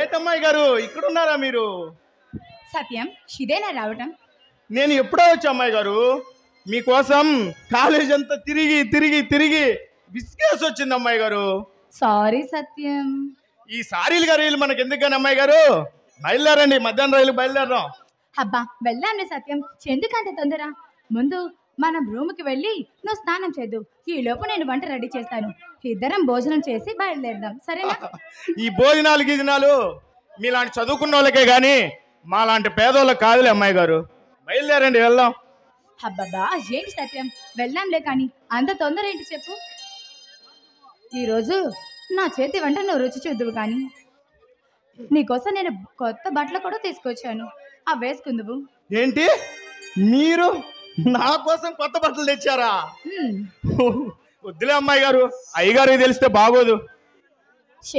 ఏటమ్మాయి గారు ఇక్కడున్నారా మీరు? సత్యం, ఇదేనా రావటం? నేను ఎప్పుడో వచ్చా అమ్మాయి గారు. మీకోసం కాలేజ్ అంతా తిరిగి తిరిగి తిరిగి విసిగేసి వచ్చింది అమ్మాయి గారు. సారీ సత్యం. ఈ సారీలు రైలు మనకి ఎందుకని అమ్మాయి గారు? బయలుదేరండి, మధ్యాహ్నం రైలు బయలుదేరదాం. అబ్బా వెళ్ళాంలే సత్యం, ఎందుకంటే తొందర? ముందు మనం రూమ్కి వెళ్ళి నువ్వు స్నానం చేద్దు, ఈ లోపు నేను వంట రెడీ చేస్తాను. ఇద్దరం భోజనం చేసి బయలుదేరదాం, సరేనా? ఈ భోజనాలు గిజనాలు మీలాంటి చదువుకున్న వాళ్ళకే గాని మాలాంటి పేదోళ్ళకి కాదులే అమ్మాయి గారు. బయలుదేరండి, వెళ్దాం. అబ్బబ్బా ఏంటి సత్యం, వెళ్ళాంలే కానీ అంత తొందర ఏంటి చెప్పు. ఈరోజు నా చేతి వంట నువ్వు రుచి చూద్దువు కానీ నీకోసం నేను కొత్త బట్టలు కూడా తీసుకొచ్చాను, అవి వేసుకుందువు. ఏంటి, మీరు నా కోసం కొత్త బట్టలు తెచ్చారా? వద్దులే అమ్మాయి గారు, అయ్యగారికి తెలిస్తే బాగోదు.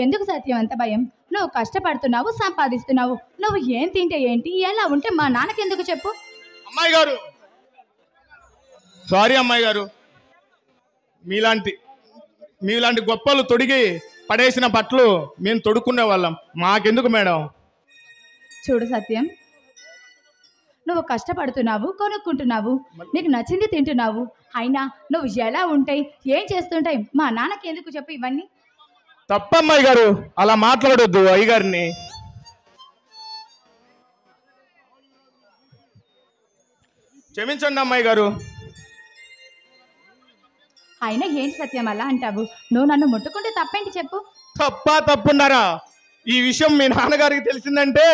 ఎందుకు సత్యం అంత భయం? నువ్వు కష్టపడుతున్నావు, సంపాదిస్తున్నావు. నువ్వు ఏం తింటే ఏంటి, ఎలా ఉంటే మా నాన్నకెందుకు చెప్పు. అమ్మాయి గారు సారీ అమ్మాయి గారు, మీలాంటి గొప్పలు తొడిగి పడేసిన బట్టలు మేము తొడుక్కునే వాళ్ళం, మాకెందుకు మేడం? చూడు సత్యం, నువ్వు కష్టపడుతున్నావు, కొనుక్కుంటున్నావు, నీకు నచ్చింది తింటున్నావు. అయినా నువ్వు ఎలా ఉంటాయి, ఏం చేస్తుంటాయి మా నాన్నకి ఎందుకు చెప్పు ఇవన్నీ? తప్పమ్మాయి గారు, అలా మాట్లాడొద్దు అయ్యగారిని. క్షమించండి అమ్మాయి గారు. అయినా ఏంటి సత్యం అలా అంటావు? నువ్వు నన్ను ముట్టుకుంటే తప్పేంటి చెప్పు. తప్పున్నారా? ఈ విషయం మీ నాన్నగారికి తెలిసిందంటే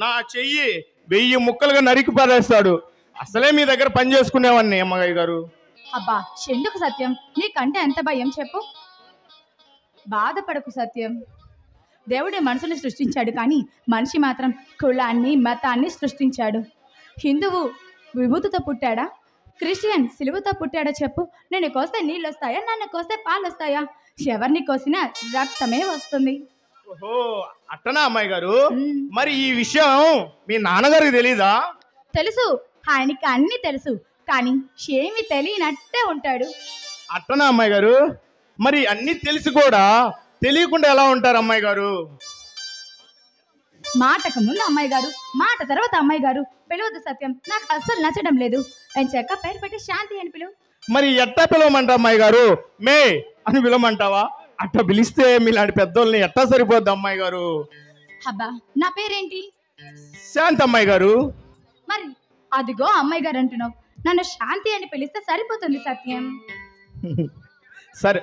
నా చెయ్యి 1000 ముక్కలుగా నరికి పారేస్తాడు. అసలే మీ దగ్గర పని చేసుకునేవాడిని అమ్మాయి గారు. అబ్బా ఎందుకు సత్యం, నీకంటే ఎంత భయం చెప్పు. బాధపడకు సత్యం, దేవుడే మనుషుని సృష్టించాడు కానీ మనిషి మాత్రం కులాన్ని మతాన్ని సృష్టించాడు. హిందువు విభూతితో పుట్టాడా, క్రిస్టియన్ సిలువతో పుట్టాడా చెప్పు. నేను కోస్తే నీళ్ళు వస్తాయా, నన్ను కోస్తే పాలు వస్తాయా? ఎవరిని కోసినా రక్తమే వస్తుంది. ఓహో అట్టనా అమ్మాయి గారు? మరి ఈ విషయం మీ నాన్నగారికి తెలీదా? తెలుసు, ఆయనకి అన్ని తెలుసు, కానీ ఏమి తెలియనట్టే ఉంటాడు. అట్టనా అమ్మాయి గారు? మరి అన్ని తెలిసి కూడా తెలియకుండా ఎలా ఉంటారు అమ్మాయి గారు? మాటకు ముందు అమ్మాయి గారు, మాట తర్వాత అమ్మాయి గారు పిలవద్దు సత్యం, నాకు అస్సలు నచ్చడం లేదు. నేను చెక్క పేరు పెట్టి శాంతి అని పిలువు. మరి ఎట్టా పిలవమంటా అమ్మాయి గారు? మే అని పిలవమంటావా? అట్ట పిలిస్తే మీలాంటి పెద్దోళ్ళని ఎట్టా సరిపోద్ది అమ్మాయి గారు? అబ్బా నా పేరేంటి? శాంతి అమ్మాయి గారు. మరి అదిగో అమ్మాయి గారు అంటున్నావు, నన్ను శాంతి అని పిలిస్తే సరిపోతుంది సత్యం. సరే,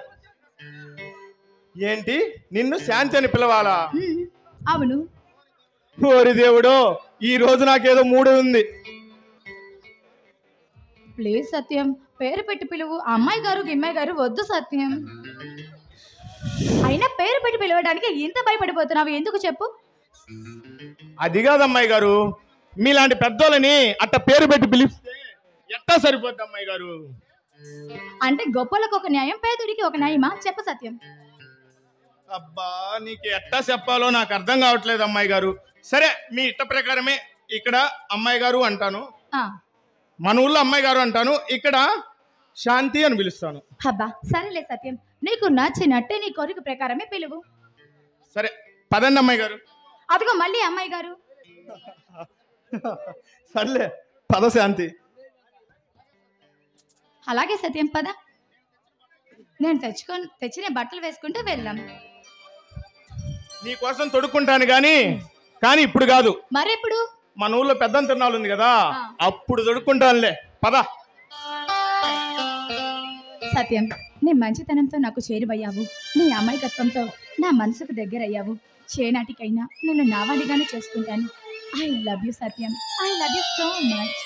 ఏంటి నిన్ను శాంతి అని పిలవాలా? అవును. ఓరి దేవుడో, ఈ రోజు నాకేదో మూడు ఉంది. ప్లీజ్ సత్యం, పేరు పెట్టి పిలువు. అమ్మాయి గారు గిమ్మాయి గారు వద్దు సత్యం. అయినా పేరు పెట్టి పిలవడానికి ఇంత భయపడిపోతున్నావు ఎందుకు చెప్పు. అది కాదు అమ్మాయి గారు, మీలాంటి పెద్దోళ్ళని అట్ట పేరు పెట్టి పిలిస్తే ఎట్టా సరిపోద్ది అమ్మాయి గారు? అంటే గొప్పలకు ఒక న్యాయం, పేదడికి ఒక న్యాయమా చెప్పు సత్యం. అబ్బా నీకు ఎట్టా చెప్పాలో నాకు అర్థం కావట్లేదు అమ్మాయి గారు. సరే, మీ ఇష్ట ప్రకారమే ఇక్కడ అమ్మాయి గారు అంటాను, మన ఊళ్ళో అమ్మాయి గారు అంటాను, ఇక్కడ శాంతి అని పిలుస్తాను. అబ్బా సరేలే సత్యం, నీకు నచ్చినట్టే నీ కోరిక ప్రకారమే పిలువు. సరే పదండి అమ్మాయి గారు. అదిగో మళ్ళీ అమ్మాయి గారు. సర్లే పద శాంతి. అలాగే సత్యం పద, నేను తెచ్చిన బట్టలు వేసుకుంటూ వెళ్దాం. నీ కోసం తొడుక్కుంటాను కానీ ఇప్పుడు కాదు. మరెప్పుడు? మన ఊళ్ళో పెద్ద తిరణాలు ఉంది కదా, అప్పుడు తొడుక్కుంటానులే, పద. సత్యం, నీ మంచితనంతో నాకు చేరువయ్యావు, నీ అమాయకత్వంతో నా మనసుకు దగ్గరయ్యావు. చేనాటికైనా నేను నావాడిగానే చేసుకుంటాను. I love you Satyam, I love you so much.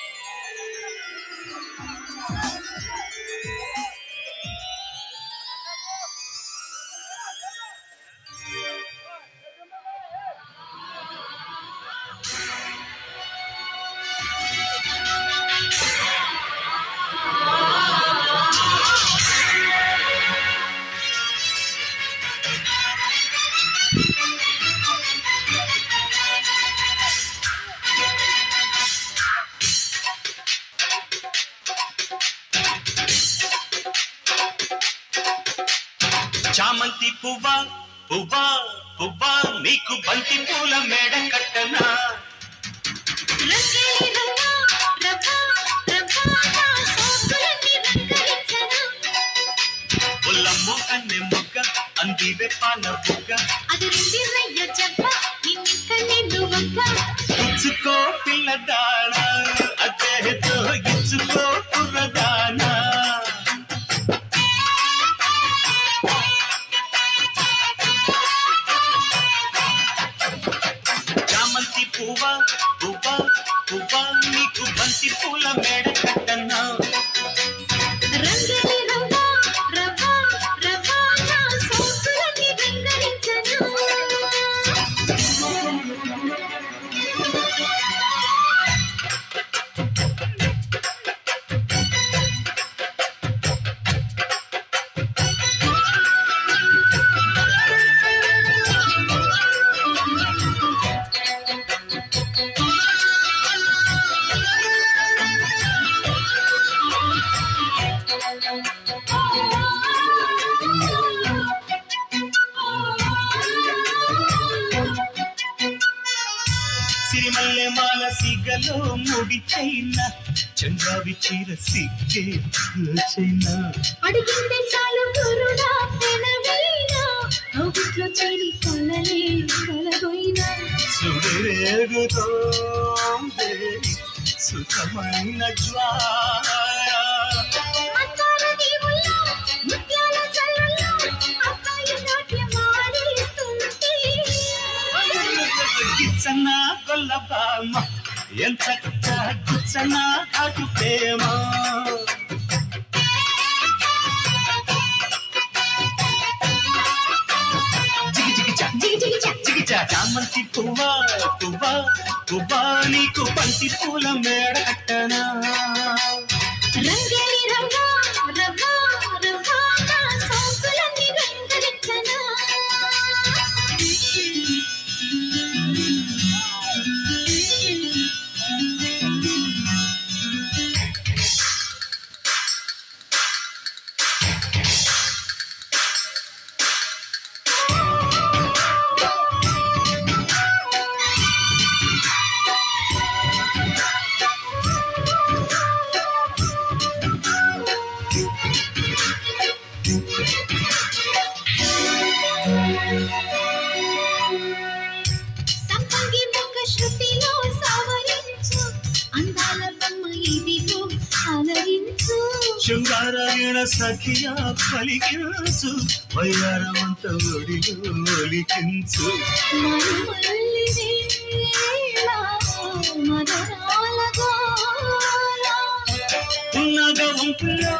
చామంతి పువ్వా పువ్వా పువ్వా నీకు బంతి పూల మేడ కట్టనా పుల్లమ్ము కన్నె మొగ్గ అందివే పాల బుగ్గ ఇచ్చుకో పిల్లదానా అదేదో ఇచ్చుకో కుర్రదానా చామంతి పువ్వా పువ్వా పువ్వా నీకు బంతి పూల మేడ కట్టనా సిరిమల్లె మాల సిగలో ముడి చైనా చంద్రావి చీర సిగ్గే చైనా అడిగింది చాలు గురుడా పెనవైనా నవ్వుట్లో చేరి కొలలే కలగోయినా సుడేగుతోందే సుఖమైన జ్వాల మందార దీవుల్లో ముత్యాల జల్లుల్లో అబ్బాయి నాట్యం ఆడిస్తుంటే గిచ్చన గొల్లబామ ఎంత గిచ్చన అటు ప్రేమ జిగిజా చామంతి పువ్వా పువ్వా పువ్వా నీకు బంతి పూల మేడ కట్టనా రంగేలి రంగా రవ్వా రవ్వా నా సోకులన్నీ రంగరించనా సంపంగి మొక్క శృతిలో సావరించు అందాల బొమ్మ ఇదిగో అలరించు శృంగారాయణ సఖియా పలికించు వయ్యారమంత ఒడిలో ఒలికించు మరుమల్లివేళ మదనాల గోల ఉన్నగ వంపుల్లో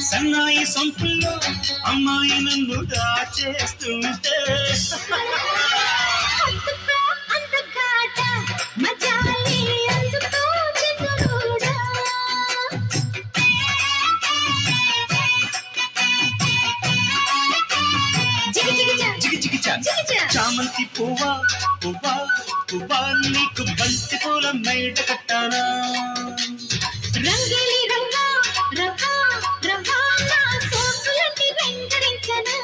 సన్నాయి సొంపుల్లో అమ్మాయి నన్ను దాచేస్తుంటే అందుకో అందగాట మజాలి అందుకో చిగురుడా జిగిజిగిజా చామంతి పువ్వా పువ్వా పువ్వా నీకు బంతి పూల మేడ కట్టానా రంగేలి రంగా రవ్వా రవ్వా నా సోకులన్నీ రంగరించనా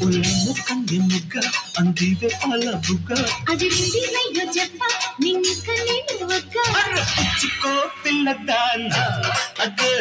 ఉల్లమ్ము కంది ముగ్గ అందివే పాల బుగ్గ అదిరింది నయ్యో చెప్ప నిన్నిక నేను ఒక్క ఇచ్చుకో పిల్లదానా అదే